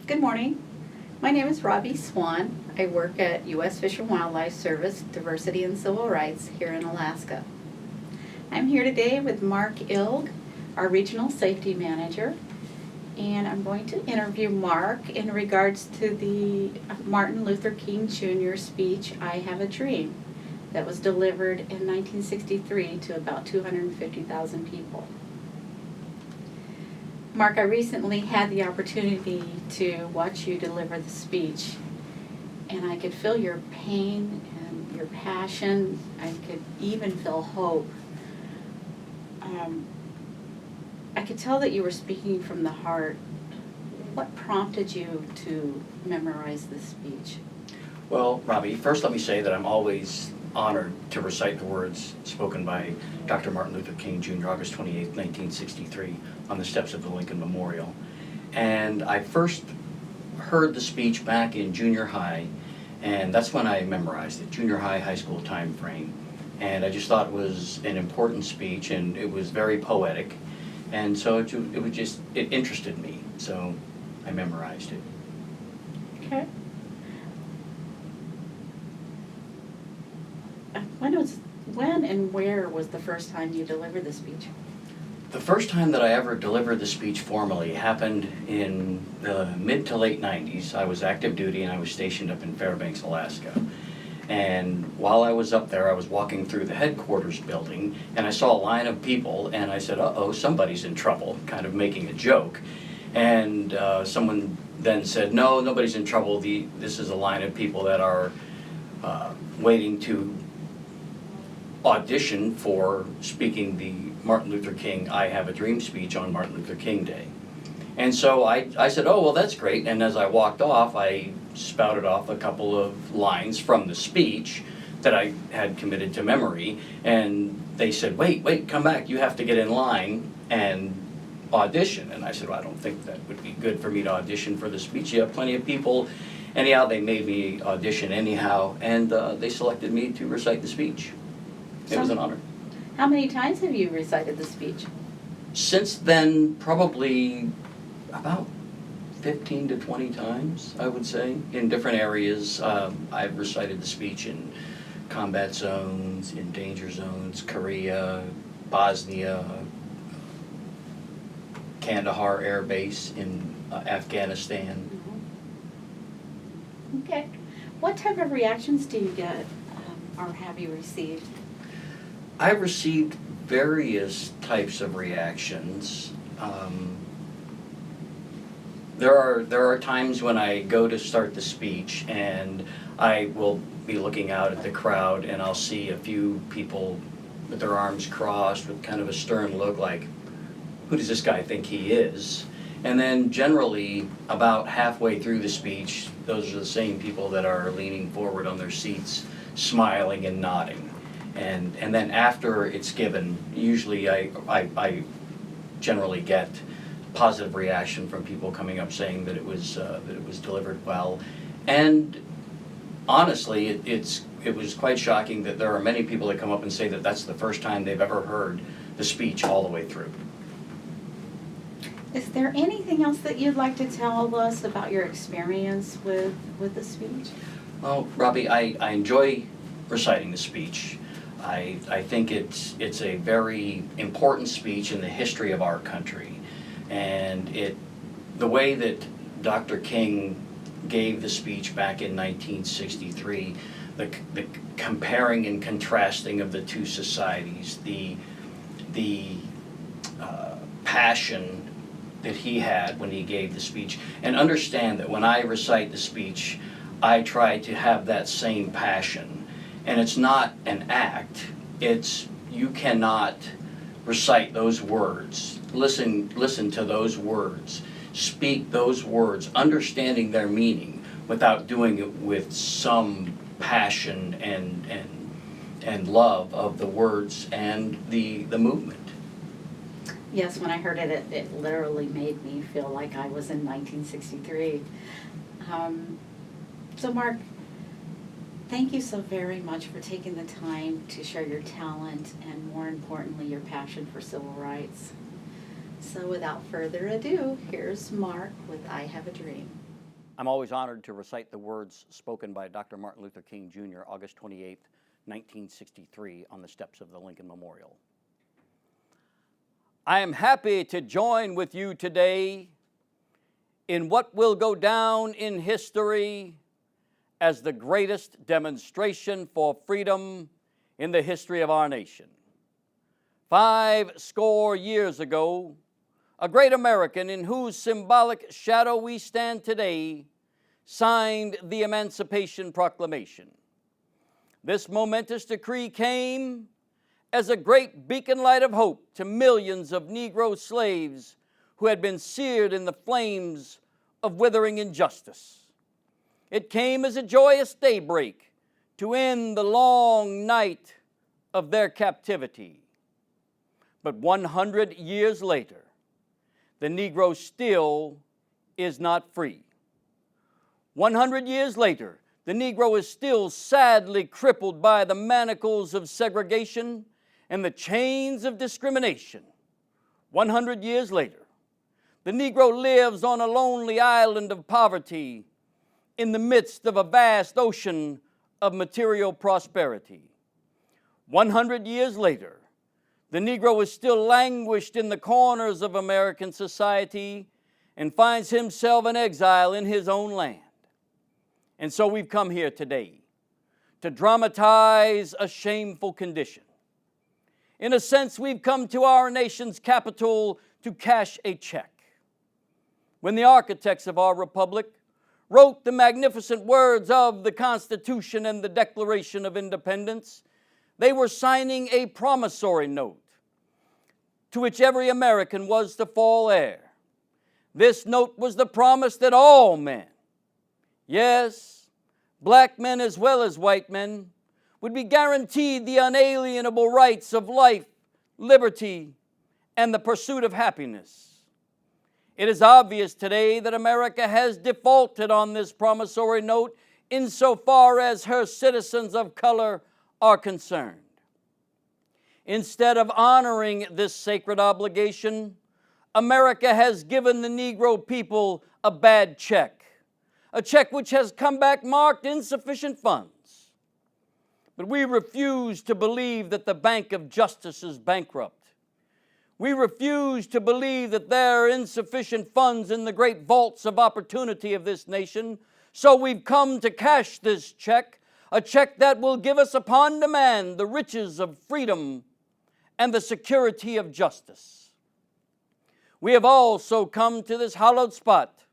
Good morning. My name is Robbie Swan. I work at U.S. Fish and Wildlife Service Diversity and Civil Rights here in Alaska. I'm here today with Mark Ilg, our Regional Safety Manager, and I'm going to interview Mark in regards to the Martin Luther King Jr. speech, I Have a Dream, that was delivered in 1963 to about 250,000 people. Mark, I recently had the opportunity to watch you deliver the speech, and I could feel your pain and your passion. I could even feel hope. I could tell that you were speaking from the heart. What prompted you to memorize this speech? Well, Robbie, first let me say that I'm always honored to recite the words spoken by Dr. Martin Luther King Jr., August 28, 1963, on the steps of the Lincoln Memorial. And I first heard the speech back in junior high, and that's when I memorized it, junior high, high school time frame. And I just thought it was an important speech, and it was very poetic. And so it interested me, so I memorized it. Okay. When and where was the first time you delivered the speech? The first time that I ever delivered the speech formally happened in the mid to late 90s. I was active duty and I was stationed up in Fairbanks, Alaska. And while I was up there, I was walking through the headquarters building and I saw a line of people and I said, uh-oh, somebody's in trouble, kind of making a joke. And someone then said, no, nobody's in trouble. This is a line of people that are waiting to audition for speaking the Martin Luther King I Have a Dream speech on Martin Luther King Day. And so I said, oh, well, that's great. And as I walked off, I spouted off a couple of lines from the speech that I had committed to memory. And they said, wait, come back. You have to get in line and audition. And I said, well, I don't think that would be good for me to audition for the speech. You have plenty of people. Anyhow, they made me audition anyhow, and they selected me to recite the speech. It was an honor. How many times have you recited the speech? Since then, probably about 15 to 20 times, I would say, in different areas. I've recited the speech in combat zones, in danger zones, Korea, Bosnia, Kandahar Air Base in Afghanistan. Okay. What type of reactions do you get or have you received? I've received various types of reactions. There are times when I go to start the speech and I will be looking out at the crowd and I'll see a few people with their arms crossed with kind of a stern look like, who does this guy think he is? And then generally about halfway through the speech, those are the same people that are leaning forward on their seats, smiling and nodding. And then after it's given, usually I generally get positive reaction from people coming up saying that it was delivered well. And honestly, it was quite shocking that there are many people that come up and say that that's the first time they've ever heard the speech all the way through. Is there anything else that you'd like to tell us about your experience with the speech? Well, Robbie, I enjoy reciting the speech. I think it's a very important speech in the history of our country. And the way that Dr. King gave the speech back in 1963, the comparing and contrasting of the two societies, the passion that he had when he gave the speech, and understand that when I recite the speech, I try to have that same passion. And it's not an act, you cannot recite those words, listen to those words, speak those words, understanding their meaning without doing it with some passion and love of the words and the movement. Yes, when I heard it, it literally made me feel like I was in 1963. So Mark, thank you so very much for taking the time to share your talent and, more importantly, your passion for civil rights. So without further ado, here's Mark with I Have a Dream. I'm always honored to recite the words spoken by Dr. Martin Luther King Jr. August 28, 1963, on the steps of the Lincoln Memorial. I am happy to join with you today in what will go down in history as the greatest demonstration for freedom in the history of our nation. 50 years ago, a great American in whose symbolic shadow we stand today signed the Emancipation Proclamation. This momentous decree came as a great beacon light of hope to millions of Negro slaves who had been seared in the flames of withering injustice. It came as a joyous daybreak to end the long night of their captivity. But 100 years later, the Negro still is not free. 100 years later, the Negro is still sadly crippled by the manacles of segregation and the chains of discrimination. 100 years later, the Negro lives on a lonely island of poverty in the midst of a vast ocean of material prosperity. 100 years later, the Negro is still languished in the corners of American society and finds himself in exile in his own land. And so we've come here today to dramatize a shameful condition. In a sense, we've come to our nation's capital to cash a check. When the architects of our republic wrote the magnificent words of the Constitution and the Declaration of Independence, they were signing a promissory note to which every American was to fall heir. This note was the promise that all men, yes, black men as well as white men, would be guaranteed the unalienable rights of life, liberty, and the pursuit of happiness. It is obvious today that America has defaulted on this promissory note insofar as her citizens of color are concerned. Instead of honoring this sacred obligation, America has given the Negro people a bad check, a check which has come back marked insufficient funds. But we refuse to believe that the Bank of Justice is bankrupt. We refuse to believe that there are insufficient funds in the great vaults of opportunity of this nation, so we've come to cash this check, a check that will give us upon demand the riches of freedom and the security of justice. We have also come to this hallowed spot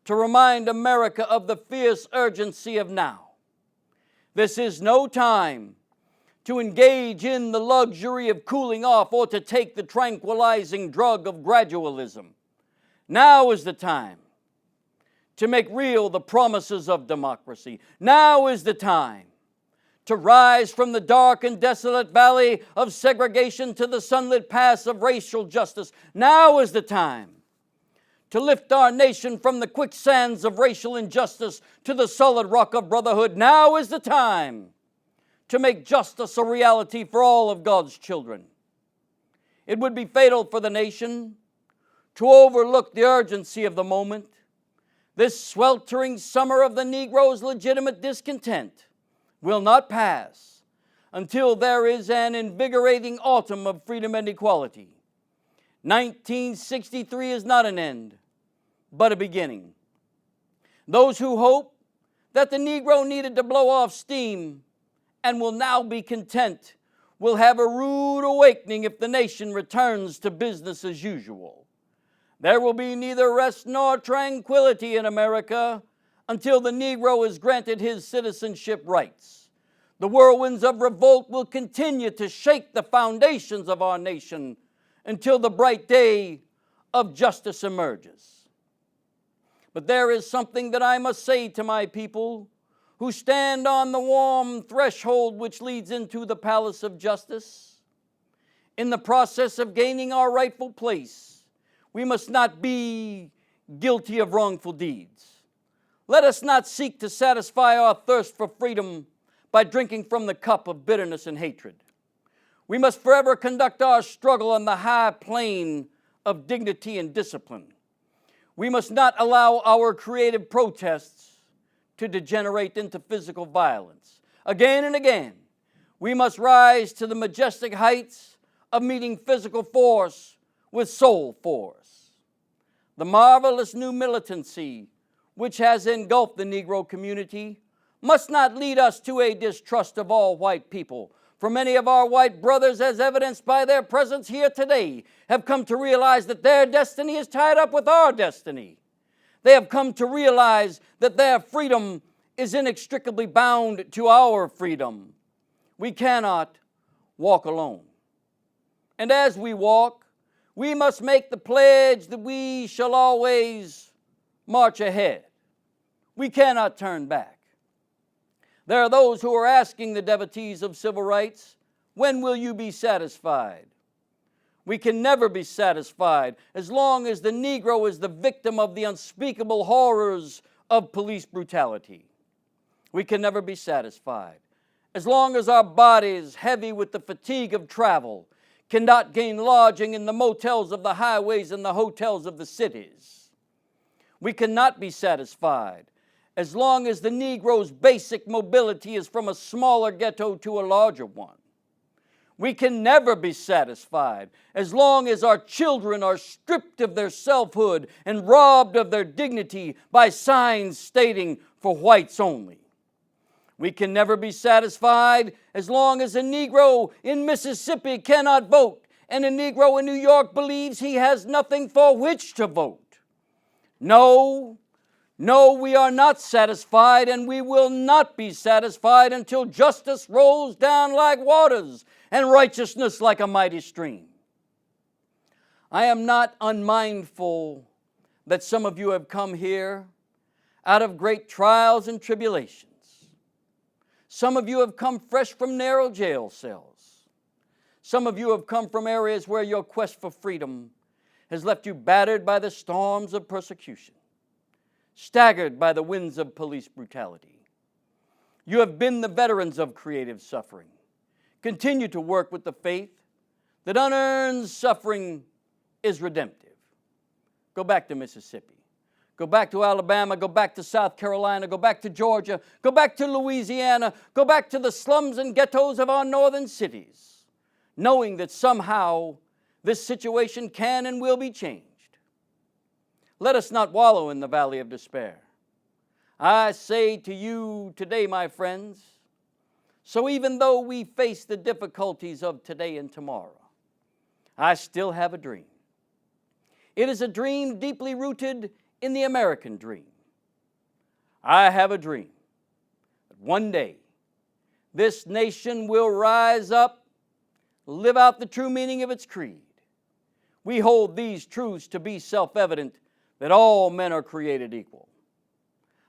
to remind America of the fierce urgency of now. This is no time to engage in the luxury of cooling off or to take the tranquilizing drug of gradualism. Now is the time to make real the promises of democracy. Now is the time to rise from the dark and desolate valley of segregation to the sunlit paths of racial justice. Now is the time to lift our nation from the quicksands of racial injustice to the solid rock of brotherhood. Now is the time to make justice a reality for all of God's children. It would be fatal for the nation to overlook the urgency of the moment. This sweltering summer of the Negro's legitimate discontent will not pass until there is an invigorating autumn of freedom and equality. 1963 is not an end, but a beginning. Those who hope that the Negro needed to blow off steam and will now be content will have a rude awakening if the nation returns to business as usual. There will be neither rest nor tranquility in America until the Negro is granted his citizenship rights. The whirlwinds of revolt will continue to shake the foundations of our nation until the bright day of justice emerges. But there is something that I must say to my people who stand on the warm threshold which leads into the palace of justice. In the process of gaining our rightful place, we must not be guilty of wrongful deeds. Let us not seek to satisfy our thirst for freedom by drinking from the cup of bitterness and hatred. We must forever conduct our struggle on the high plane of dignity and discipline. We must not allow our creative protests to degenerate into physical violence. Again and again, we must rise to the majestic heights of meeting physical force with soul force. The marvelous new militancy which has engulfed the Negro community must not lead us to a distrust of all white people. For many of our white brothers, as evidenced by their presence here today, have come to realize that their destiny is tied up with our destiny. They have come to realize that their freedom is inextricably bound to our freedom. We cannot walk alone. And as we walk, we must make the pledge that we shall always march ahead. We cannot turn back. There are those who are asking the devotees of civil rights, when will you be satisfied? We can never be satisfied as long as the Negro is the victim of the unspeakable horrors of police brutality. We can never be satisfied as long as our bodies, heavy with the fatigue of travel, cannot gain lodging in the motels of the highways and the hotels of the cities. We cannot be satisfied as long as the Negro's basic mobility is from a smaller ghetto to a larger one. We can never be satisfied as long as our children are stripped of their selfhood and robbed of their dignity by signs stating "for whites only." We can never be satisfied as long as a Negro in Mississippi cannot vote and a Negro in New York believes he has nothing for which to vote. No, we are not satisfied, and we will not be satisfied until justice rolls down like waters and righteousness like a mighty stream. I am not unmindful that some of you have come here out of great trials and tribulations. Some of you have come fresh from narrow jail cells. Some of you have come from areas where your quest for freedom has left you battered by the storms of persecution, staggered by the winds of police brutality. You have been the veterans of creative suffering. Continue to work with the faith that unearned suffering is redemptive. Go back to Mississippi. Go back to Alabama. Go back to South Carolina. Go back to Georgia. Go back to Louisiana. Go back to the slums and ghettos of our northern cities, knowing that somehow this situation can and will be changed. Let us not wallow in the valley of despair. I say to you today, my friends, so even though we face the difficulties of today and tomorrow, I still have a dream. It is a dream deeply rooted in the American dream. I have a dream that one day this nation will rise up, live out the true meaning of its creed. We hold these truths to be self-evident, that all men are created equal.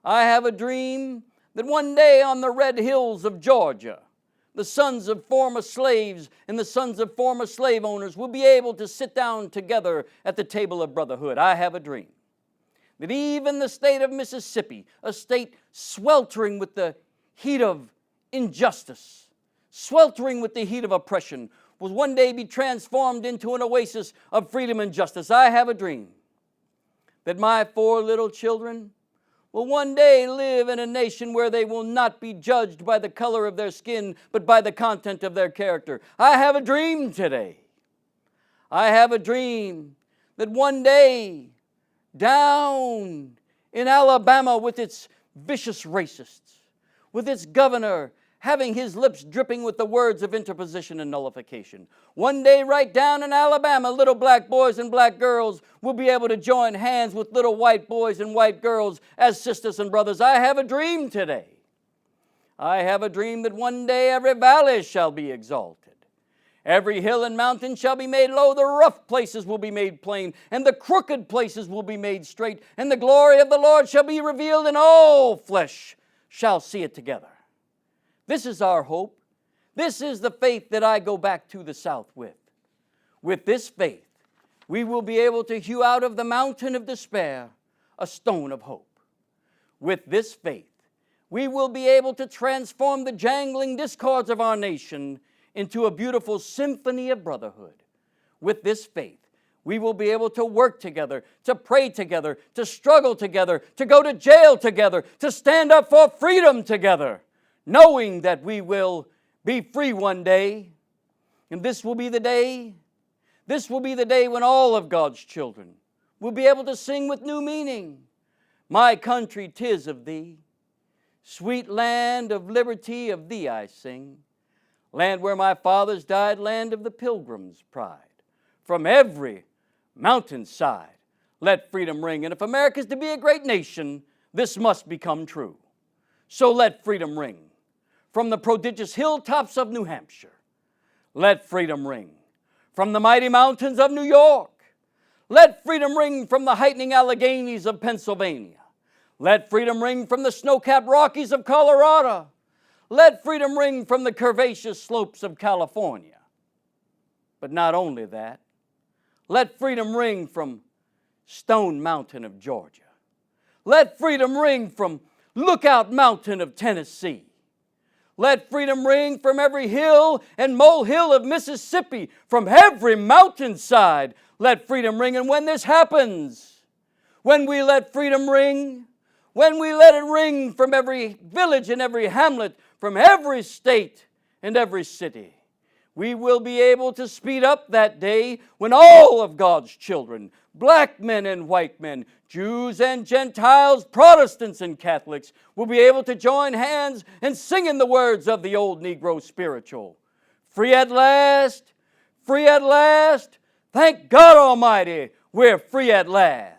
I have a dream that one day on the red hills of Georgia, the sons of former slaves and the sons of former slave owners will be able to sit down together at the table of brotherhood. I have a dream that even the state of Mississippi, a state sweltering with the heat of injustice, sweltering with the heat of oppression, will one day be transformed into an oasis of freedom and justice. I have a dream that my 4 little children will one day live in a nation where they will not be judged by the color of their skin, but by the content of their character. I have a dream today. I have a dream that one day, down in Alabama with its vicious racists, with its governor having his lips dripping with the words of interposition and nullification, one day right down in Alabama, little black boys and black girls will be able to join hands with little white boys and white girls as sisters and brothers. I have a dream today. I have a dream that one day every valley shall be exalted. Every hill and mountain shall be made low, the rough places will be made plain, and the crooked places will be made straight, and the glory of the Lord shall be revealed, and all flesh shall see it together. This is our hope. This is the faith that I go back to the South with. With this faith, we will be able to hew out of the mountain of despair a stone of hope. With this faith, we will be able to transform the jangling discords of our nation into a beautiful symphony of brotherhood. With this faith, We will be able to work together, to pray together, to struggle together, to go to jail together, to stand up for freedom together, knowing that we will be free one day. And this will be the day when all of God's children will be able to sing with new meaning. My country, 'tis of thee. Sweet land of liberty, of thee I sing. Land where my fathers died, land of the pilgrim's pride. From every mountainside, let freedom ring. And if America's to be a great nation, this must become true. So let freedom ring from the prodigious hilltops of New Hampshire. Let freedom ring from the mighty mountains of New York. Let freedom ring from the heightening Alleghenies of Pennsylvania. Let freedom ring from the snow-capped Rockies of Colorado. Let freedom ring from the curvaceous slopes of California. But not only that, let freedom ring from Stone Mountain of Georgia. Let freedom ring from Lookout Mountain of Tennessee. Let freedom ring from every hill and molehill of Mississippi, from every mountainside. Let freedom ring. And when this happens, when we let freedom ring, when we let it ring from every village and every hamlet, from every state and every city, we will be able to speed up that day when all of God's children, black men and white men, Jews and Gentiles, Protestants and Catholics, will be able to join hands and sing in the words of the old Negro spiritual. Free at last, thank God Almighty, we're free at last.